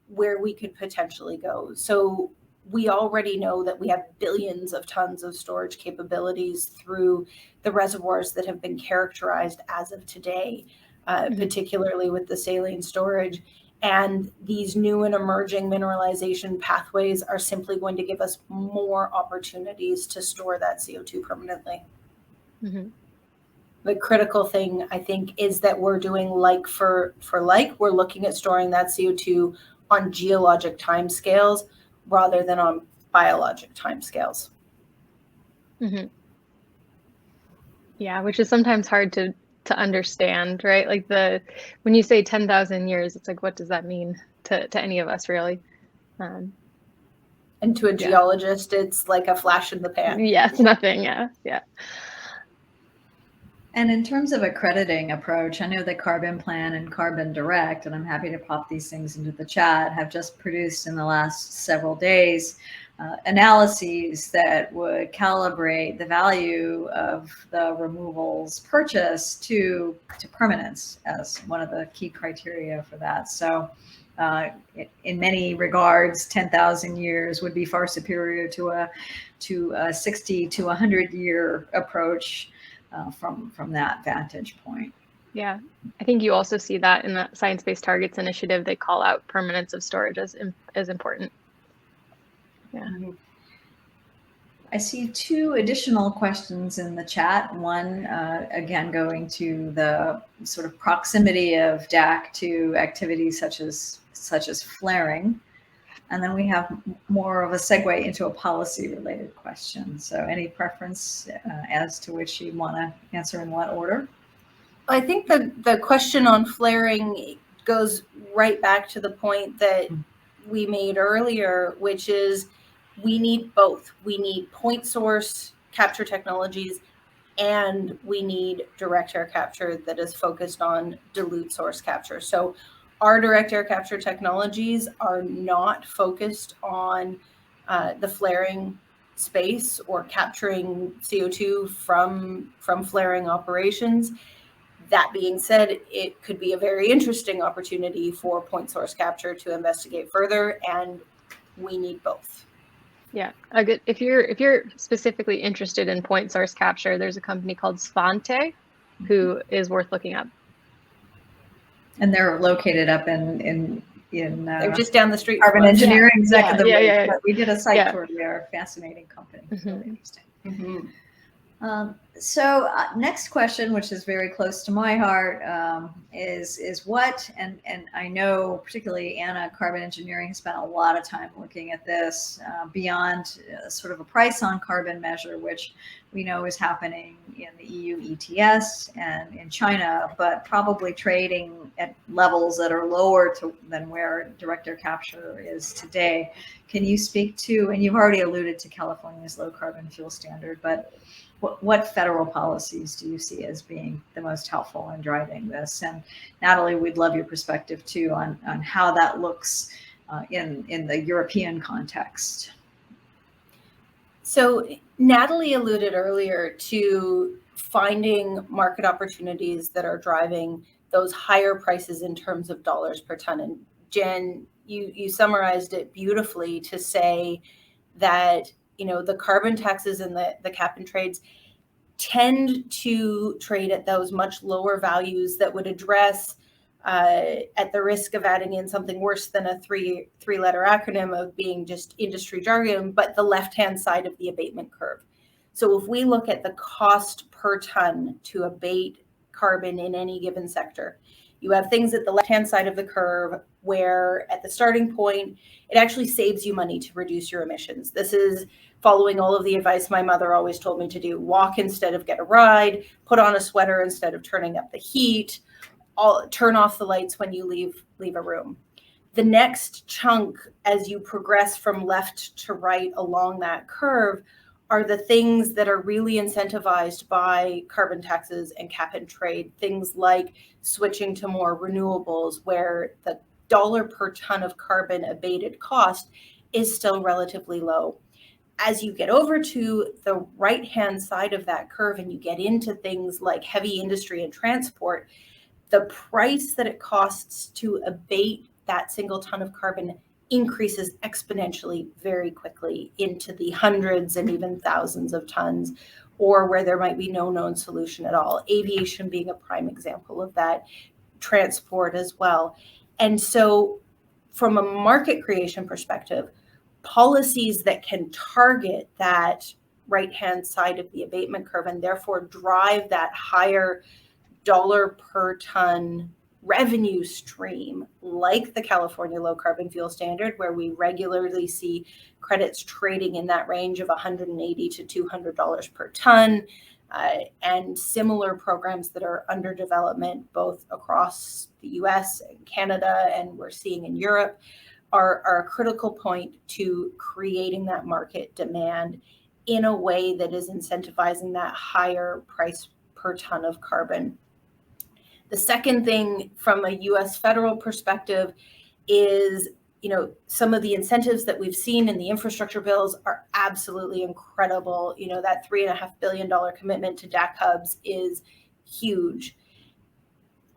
where we could potentially go. So we already know that we have billions of tons of storage capabilities through the reservoirs that have been characterized as of today, particularly with the saline storage. And these new and emerging mineralization pathways are simply going to give us more opportunities to store that CO2 permanently. Mm-hmm. The critical thing, I think, is that we're doing like for like. We're looking at storing that CO2 on geologic timescales rather than on biologic timescales. Mm-hmm. Yeah, which is sometimes hard to understand, right? Like when you say 10,000 years, it's like, what does that mean to any of us, really? And to a geologist, it's like a flash in the pan. Yeah, it's nothing. Yeah. And in terms of accrediting approach, I know that Carbon Plan and Carbon Direct, and I'm happy to pop these things into the chat, have just produced in the last several days analyses that would calibrate the value of the removals purchased to permanence as one of the key criteria for that. So in many regards, 10,000 years would be far superior to a 60 to 100 year approach. From that vantage point. Yeah, I think you also see that in the Science-Based Targets Initiative. They call out permanence of storage as important. Yeah. I see two additional questions in the chat. One, again, going to the sort of proximity of DAC to activities such as flaring. And then we have more of a segue into a policy-related question. So any preference as to which you want to answer in what order? I think the question on flaring goes right back to the point that we made earlier, which is we need both. We need point source capture technologies, and we need direct air capture that is focused on dilute source capture. So our direct air capture technologies are not focused on the flaring space or capturing CO2 from flaring operations. That being said, it could be a very interesting opportunity for point source capture to investigate further, and we need both. Yeah, if you're specifically interested in point source capture, there's a company called Svante who is worth looking up. And they're located up in they're just down the street. Carbon engineering, yeah. exactly. Yeah. We did a site tour there. Fascinating company. Really interesting. So next question, which is very close to my heart, is what, and I know particularly Anna, Carbon Engineering has spent a lot of time looking at this beyond sort of a price on carbon measure, which we know is happening in the EU ETS and in China, but probably trading at levels that are lower than where direct air capture is today. Can you speak to, and you've already alluded to California's low carbon fuel standard, but what federal policies do you see as being the most helpful in driving this? And Natalie, we'd love your perspective too on how that looks in the European context. So Natalie alluded earlier to finding market opportunities that are driving those higher prices in terms of dollars per ton. And Jen, you summarized it beautifully to say that the carbon taxes and the cap and trades tend to trade at those much lower values that would address, at the risk of adding in something worse than a three-letter acronym of being just industry jargon, but the left-hand side of the abatement curve. So if we look at the cost per ton to abate carbon in any given sector, you have things at the left-hand side of the curve where at the starting point, it actually saves you money to reduce your emissions. This is following all of the advice my mother always told me to do. Walk instead of get a ride, put on a sweater instead of turning up the heat, turn off the lights when you leave a room. The next chunk, as you progress from left to right along that curve, are the things that are really incentivized by carbon taxes and cap and trade, things like switching to more renewables, where the dollar per ton of carbon abated cost is still relatively low. As you get over to the right-hand side of that curve and you get into things like heavy industry and transport, the price that it costs to abate that single ton of carbon increases exponentially very quickly into the hundreds and even thousands of tons, or where there might be no known solution at all. Aviation being a prime example of that, transport as well. And so from a market creation perspective, policies that can target that right-hand side of the abatement curve and therefore drive that higher dollar per ton revenue stream, like the California Low Carbon Fuel Standard, where we regularly see credits trading in that range of $180 to $200 per ton, and similar programs that are under development both across the US and Canada, and we're seeing in Europe, are a critical point to creating that market demand in a way that is incentivizing that higher price per ton of carbon. The second thing from a US federal perspective is, some of the incentives that we've seen in the infrastructure bills are absolutely incredible. That $3.5 billion commitment to DAC hubs is huge.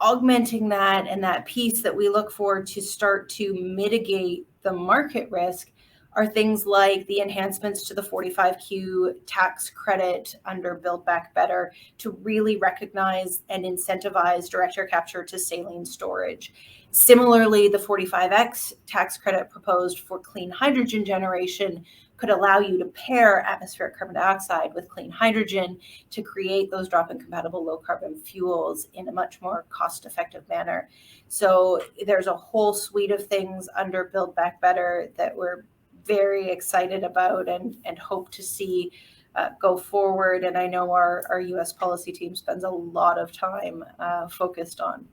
Augmenting that and that piece that we look for to start to mitigate the market risk are things like the enhancements to the 45Q tax credit under Build Back Better to really recognize and incentivize direct air capture to saline storage. Similarly, the 45X tax credit proposed for clean hydrogen generation could allow you to pair atmospheric carbon dioxide with clean hydrogen to create those drop-in compatible low carbon fuels in a much more cost-effective manner. So there's a whole suite of things under Build Back Better that we're very excited about and hope to see go forward. And I know our US policy team spends a lot of time focused on.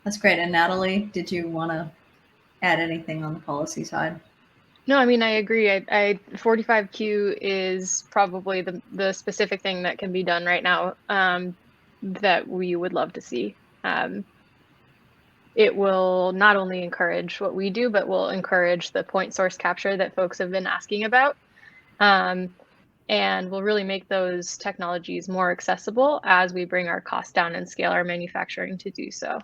That's great. And Natalie, did you want to add anything on the policy side? No, I mean, I agree. 45Q is probably the specific thing that can be done right now that we would love to see. it will not only encourage what we do, but will encourage the point source capture that folks have been asking about. And will really make those technologies more accessible as we bring our costs down and scale our manufacturing to do so.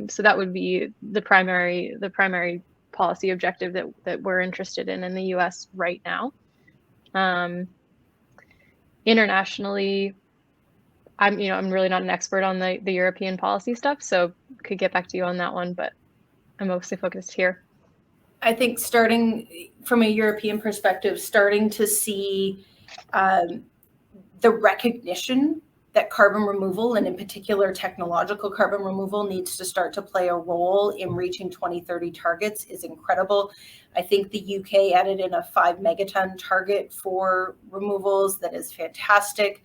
So that would be the primary policy objective that we're interested in the U.S. right now. Internationally, I'm really not an expert on the European policy stuff, so could get back to you on that one, but I'm mostly focused here. I think starting from a European perspective, starting to see the recognition that carbon removal, and in particular technological carbon removal, needs to start to play a role in reaching 2030 targets is incredible. I think the UK added in a 5 megaton target for removals. That is fantastic.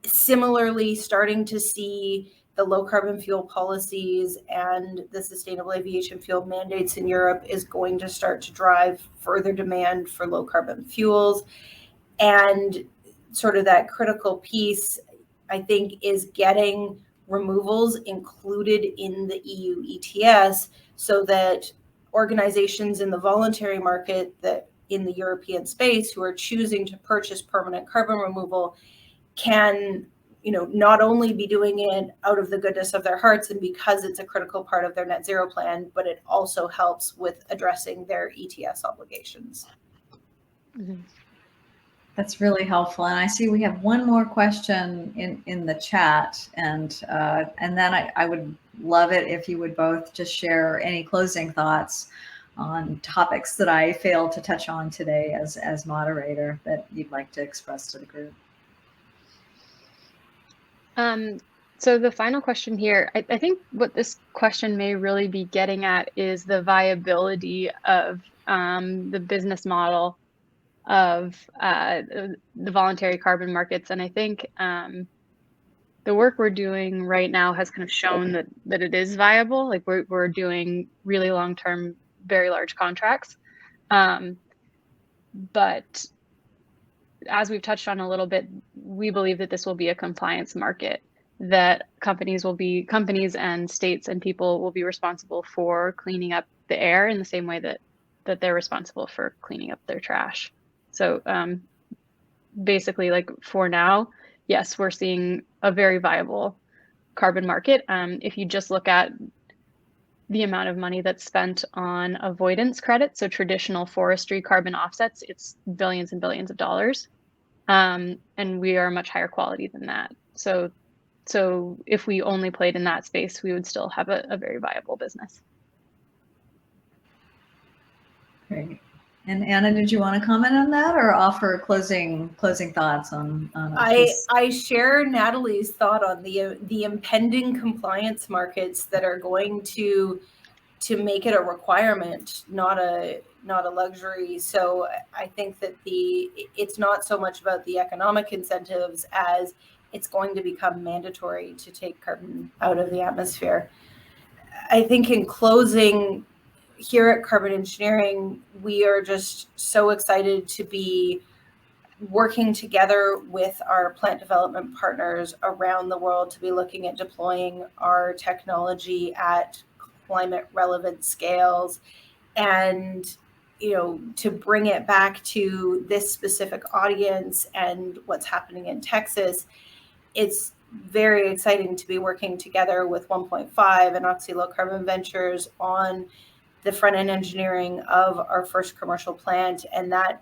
Similarly, starting to see the low carbon fuel policies and the sustainable aviation fuel mandates in Europe is going to start to drive further demand for low carbon fuels. And sort of that critical piece, I think, is getting removals included in the EU ETS so that organizations in the voluntary market that in the European space who are choosing to purchase permanent carbon removal can, not only be doing it out of the goodness of their hearts and because it's a critical part of their net zero plan, but it also helps with addressing their ETS obligations. Mm-hmm. That's really helpful. And I see we have one more question in the chat. And then I would love it if you would both just share any closing thoughts on topics that I failed to touch on today as moderator that you'd like to express to the group. So the final question here, I think what this question may really be getting at is the viability of the business model of the voluntary carbon markets. And I think the work we're doing right now has kind of shown that it is viable. Like we're doing really long-term, very large contracts. But as we've touched on a little bit, we believe that this will be a compliance market, that companies and states and people will be responsible for cleaning up the air in the same way that they're responsible for cleaning up their trash. So basically, like for now, yes, we're seeing a very viable carbon market. If you just look at the amount of money that's spent on avoidance credits, so traditional forestry carbon offsets, it's billions and billions of dollars. And we are much higher quality than that. So if we only played in that space, we would still have a very viable business. Great. And Anna, did you want to comment on that or offer closing thoughts on I share Natalie's thought on the impending compliance markets that are going to make it a requirement, not a luxury. So I think that it's not so much about the economic incentives as it's going to become mandatory to take carbon out of the atmosphere. I think in closing, here at Carbon Engineering, we are just so excited to be working together with our plant development partners around the world to be looking at deploying our technology at climate relevant scales, and to bring it back to this specific audience and what's happening in Texas. It's very exciting to be working together with 1.5 and Oxy Low Carbon Ventures on the front end engineering of our first commercial plant, and that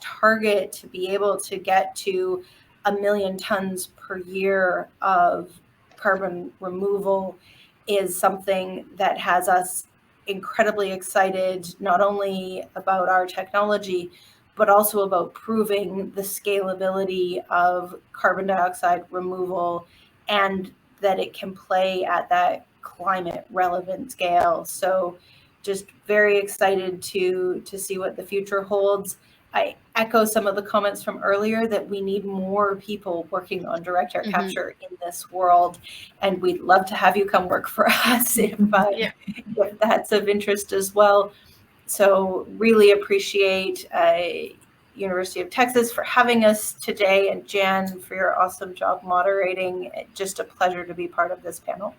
target to be able to get to 1 million tons per year of carbon removal is something that has us incredibly excited, not only about our technology, but also about proving the scalability of carbon dioxide removal and that it can play at that climate relevant scale. So just very excited to see what the future holds. I echo some of the comments from earlier that we need more people working on direct air capture in this world, and we'd love to have you come work for us if that's of interest as well. So really appreciate University of Texas for having us today, and Jan for your awesome job moderating. Just a pleasure to be part of this panel.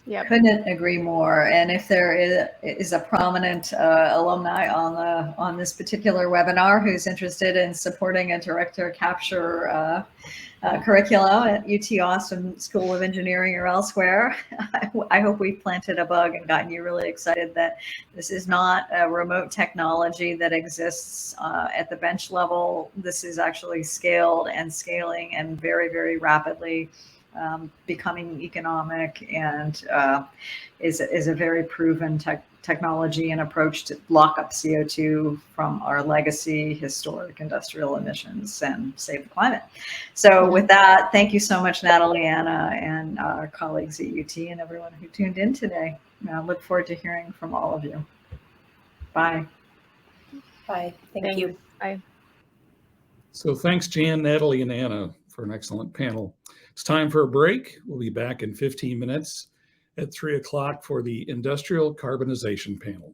Yep. Couldn't agree more. And if there is a prominent alumni on this particular webinar who's interested in supporting a director capture curricula at UT Austin School of Engineering or elsewhere, I hope we've planted a bug and gotten you really excited that this is not a remote technology that exists at the bench level. This is actually scaled and scaling and very, very rapidly becoming economic, and is a very proven technology and approach to lock up CO2 from our legacy historic industrial emissions and save the climate. So with that, thank you so much, Natalie, Anna, and our colleagues at UT and everyone who tuned in today. I look forward to hearing from all of you. Bye. Bye. Thank you. Bye. So thanks, Jan, Natalie, and Anna for an excellent panel. It's time for a break. We'll be back in 15 minutes at 3 o'clock for the Industrial Carbonization panel.